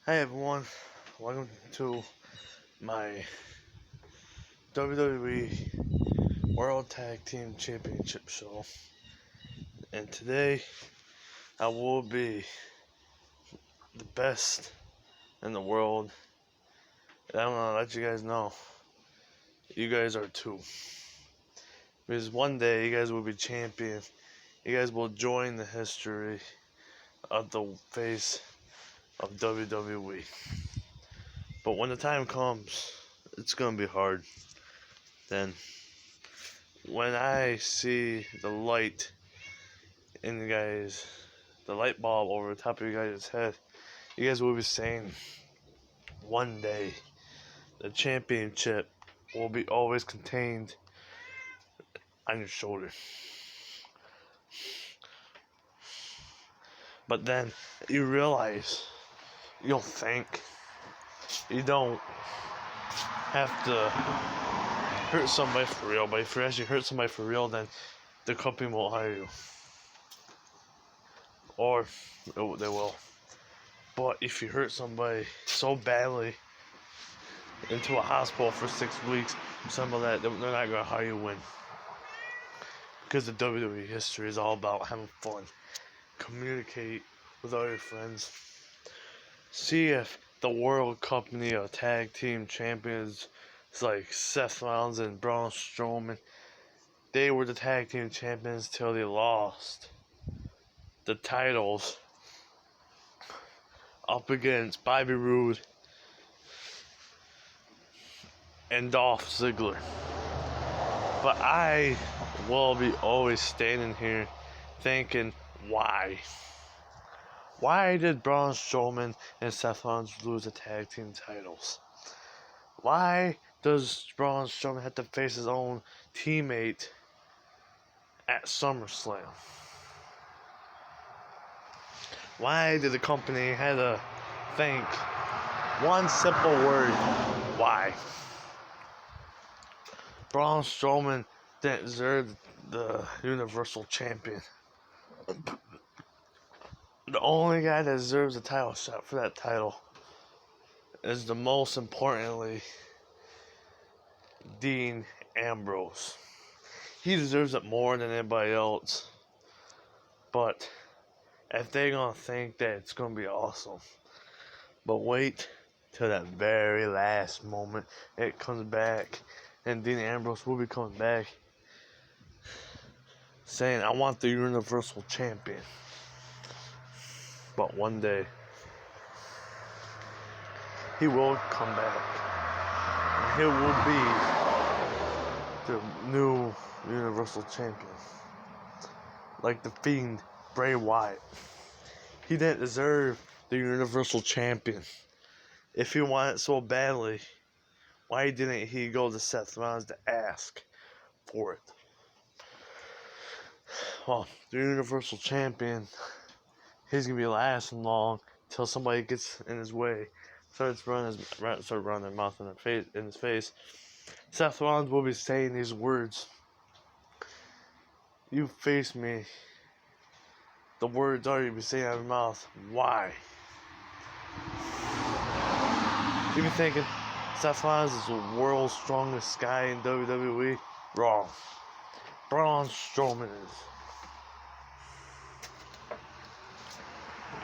Hi everyone, welcome to my WWE World Tag Team Championship show. And today I will be the best in the world. And I'm gonna let you guys know you guys are too. Because one day you guys will be champion. You guys will join the history of the face of WWE. But when the time comes, it's gonna be hard. Then when I see the light in the light bulb over the top of you guys' head, you guys will be saying one day the championship will be always contained on your shoulder. But then you realize you'll think you don't have to hurt somebody for real, but if you actually hurt somebody for real, then the company won't hire you. Or they will. But if you hurt somebody so badly into a hospital for 6 weeks, something like that, they're not going to hire you when. Because the WWE history is all about having fun. Communicate with all your friends. See if the world company of tag team champions like Seth Rollins and Braun Strowman, they were the tag team champions till they lost the titles up against Bobby Roode and Dolph Ziggler. But I will be always standing here thinking, why? Why did Braun Strowman and Seth Rollins lose the tag team titles? Why does Braun Strowman have to face his own teammate at SummerSlam? Why did the company have to think one simple word? Why? Braun Strowman didn't deserve the Universal Champion. The only guy that deserves a title shot for that title is the most importantly Dean Ambrose. He deserves it more than anybody else. But if they're gonna think that it's gonna be awesome, but wait till that very last moment it comes back, and Dean Ambrose will be coming back saying, "I want the Universal Champion." But one day he will come back, and he will be the new Universal Champion, like the Fiend Bray Wyatt. He didn't deserve the Universal Champion. If he wanted it so badly, why didn't he go to Seth Rollins to ask for it? Well, the Universal Champion, he's gonna be lasting long till somebody gets in his way, start running their mouth in his face. Seth Rollins will be saying these words: "You face me." The words already be saying out of your mouth. Why? You be thinking Seth Rollins is the world's strongest guy in WWE? Wrong. Braun Strowman is.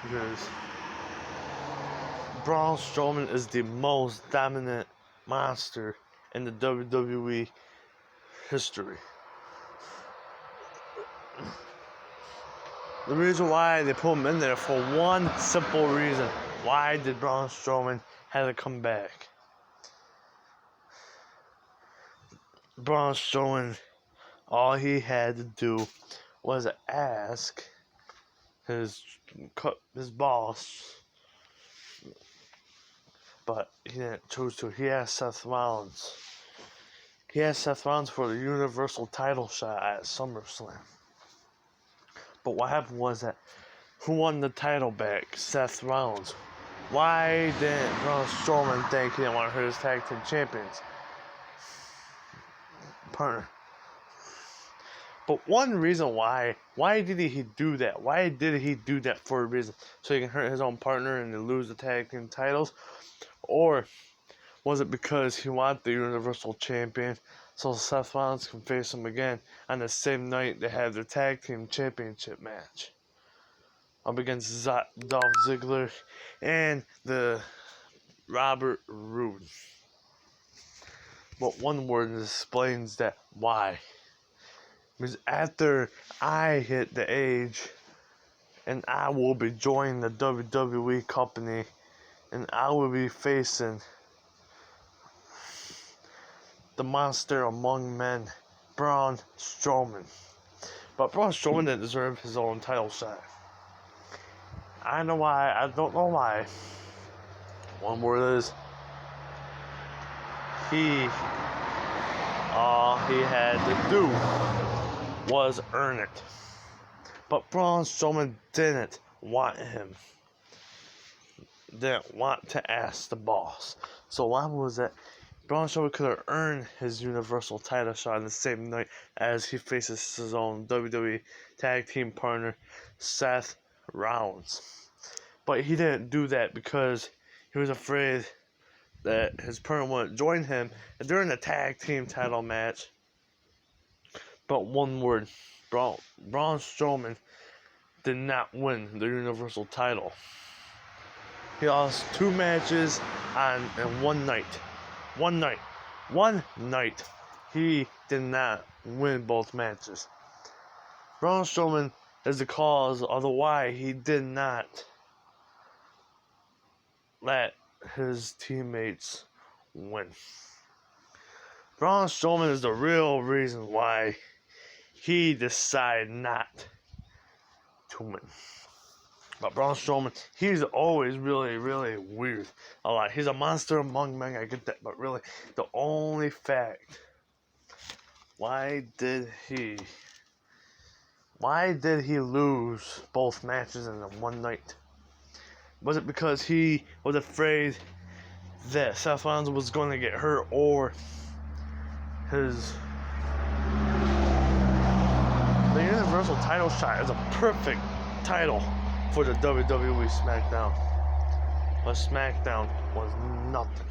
Because Braun Strowman is the most dominant monster in the WWE history. The reason why they put him in there for one simple reason. Why did Braun Strowman have to come back? Braun Strowman, all he had to do was ask his boss, but he didn't choose to. He asked Seth Rollins. He asked Seth Rollins for the Universal title shot at SummerSlam. But what happened was that who won the title back? Seth Rollins. Why didn't Braun Strowman think he didn't want to hurt his tag team champions? Partner. But one reason why did he do that? Why did he do that for a reason? So he can hurt his own partner and lose the tag team titles? Or was it because he wanted the Universal Champion so Seth Rollins can face him again on the same night they had their tag team championship match up against Dolph Ziggler and the Robert Roode? But one word explains that why. Because after I hit the age and I will be joining the WWE company and I will be facing the monster among men, Braun Strowman. But Braun Strowman didn't deserve his own title shot. I know why. I don't know why. One word is all he had to do was earn it. But Braun Strowman didn't want him. Didn't want to ask the boss. So why was that? Braun Strowman could have earned his Universal title shot on the same night as he faces his own WWE tag team partner, Seth Rollins. But he didn't do that because he was afraid that his partner wouldn't join him during the tag team title match. But one word, Braun Strowman did not win the Universal title. He lost 2 matches in one night. One night. He did not win both matches. Braun Strowman is the cause of the why he did not let his teammates win. Braun Strowman is the real reason why he decided not to win. But Braun Strowman, he's always really, really weird. A lot. He's a monster among men, I get that. But really, the only fact, why did he lose both matches in one night? Was it because he was afraid that Seth Rollins was going to get hurt, or the Universal title shot is a perfect title for the WWE SmackDown. But SmackDown was nothing.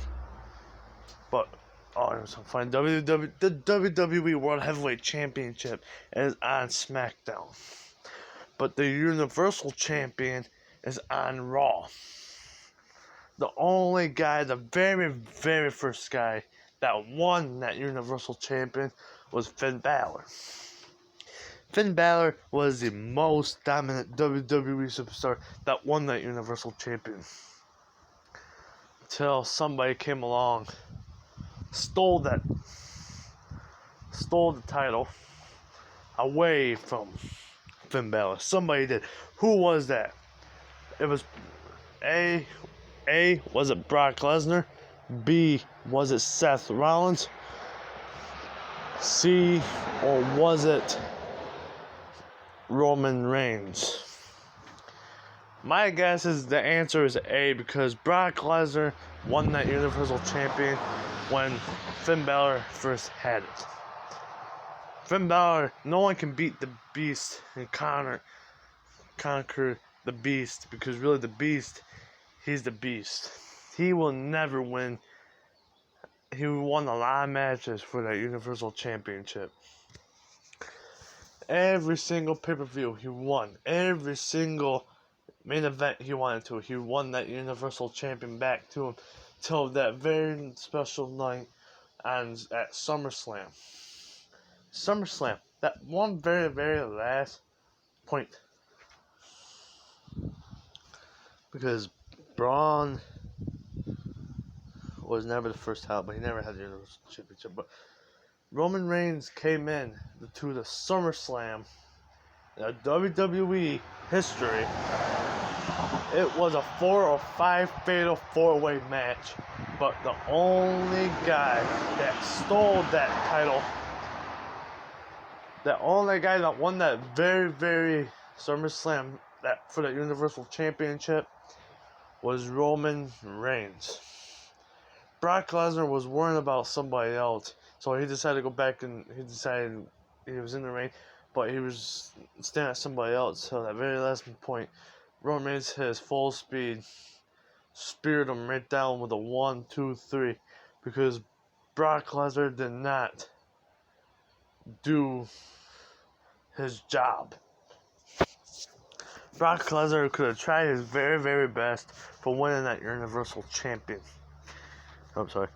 But it was so fun. The WWE World Heavyweight Championship is on SmackDown. But the Universal Champion is on Raw. The only guy, the very, very first guy that won that Universal Champion was Finn Balor. Finn Balor was the most dominant WWE superstar that won that Universal Champion. Until somebody came along, stole the title away from Finn Balor. Somebody did. Who was that? It was A, was it Brock Lesnar? B, was it Seth Rollins? C, or was it Roman Reigns? My guess is the answer is A, because Brock Lesnar won that Universal Champion when Finn Balor first had it. Finn Balor, no one can beat the Beast and conquer the Beast, because really the Beast, he's the Beast. He will never win. He won a lot of matches for that Universal Championship. Every single pay-per-view he won. Every single main event he wanted to. He won that Universal Champion back to him till that very special night at SummerSlam. That one very, very last point. Because Braun was never the first title, but he never had the Universal Championship. But Roman Reigns came in to the SummerSlam in WWE history. It was a 4 or 5 fatal 4-way match, but the only guy that stole that title, the only guy that won that very, very SummerSlam for the Universal Championship was Roman Reigns. Brock Lesnar was worrying about somebody else, so he decided to go back and he was in the ring. but he was standing at somebody else. So that very last point, Roman Reigns hit his full speed, speared him right down with a 1, 2, 3, because Brock Lesnar did not do his job. Brock Lesnar could have tried his very, very best for winning that Universal Champion. I'm sorry.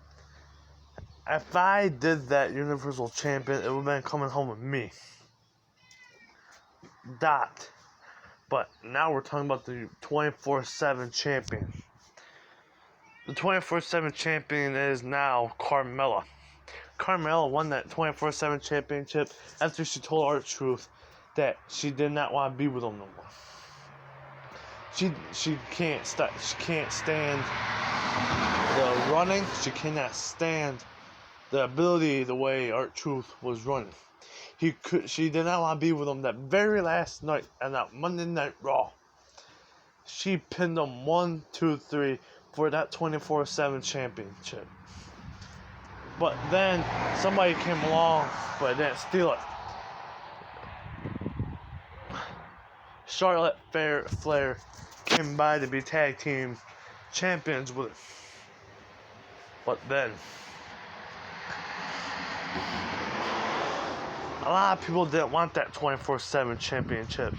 If I did that Universal Champion, it would have been coming home with me. Dot. But now we're talking about the 24/7 champion. The 24/7 champion is now Carmella. Carmella won that 24/7 championship after she told R-Truth that she did not want to be with him no more. She can't stand the running. She cannot stand the ability the way R-Truth was running. She did not want to be with him that very last night on that Monday Night Raw. She pinned him 1, 2, 3 for that 24/7 championship. But then somebody came along, but didn't steal it. Charlotte Flair came by to be tag team champions with it. But then a lot of people didn't want that 24/7 championship.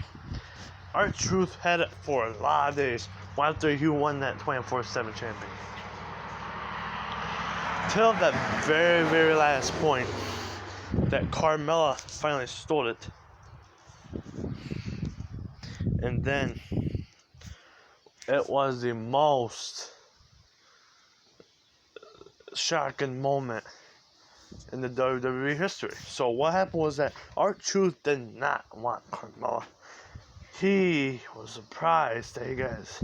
R-Truth had it for a lot of days after he won that 24/7 champion. Till that very, very last point that Carmella finally stole it. And then it was the most shocking moment in the WWE history. So what happened was that R-Truth did not want Carmella. He was surprised that he got his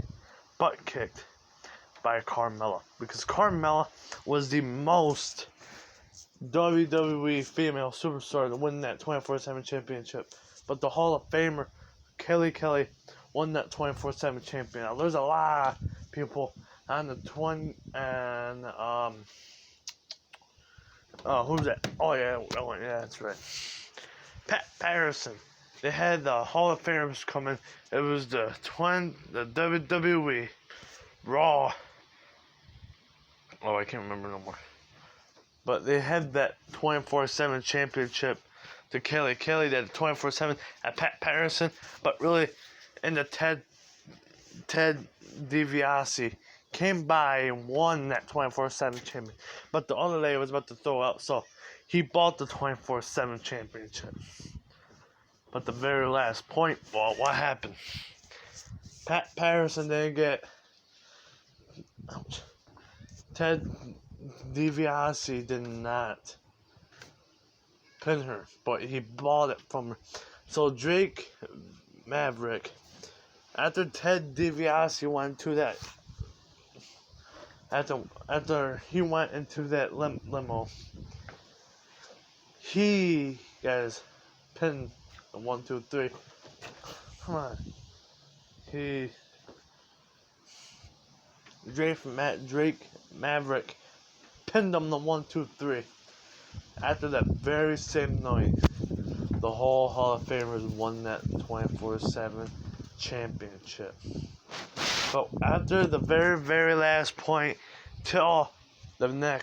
butt kicked by Carmella, because Carmella was the most WWE female superstar to win that 24/7 championship. But the Hall of Famer Kelly won that 24/7 champion. Now, there's a lot of people on the who's that? Oh yeah, that's right. Pat Patterson. They had the Hall of Famers coming. It was the WWE Raw. Oh, I can't remember no more. But they had that 24/7 championship to Kelly, that 24/7 at Pat Patterson. But really, in the Ted DiBiase came by and won that 24/7 champion. But the other lady was about to throw out, so he bought the 24/7 championship. But the very last point, well, what happened? Pat Patterson didn't get. Ouch. Ted DiBiase did not pin her, but he bought it from her. So Drake Maverick, after Ted DiBiase went to that, after he went into that limo, he guys pinned the 1, 2, 3. Come on, Drake Maverick pinned him the 1, 2, 3. After that very same night, the whole Hall of Famers won that 24/7 championship. But after the very, very last point till the next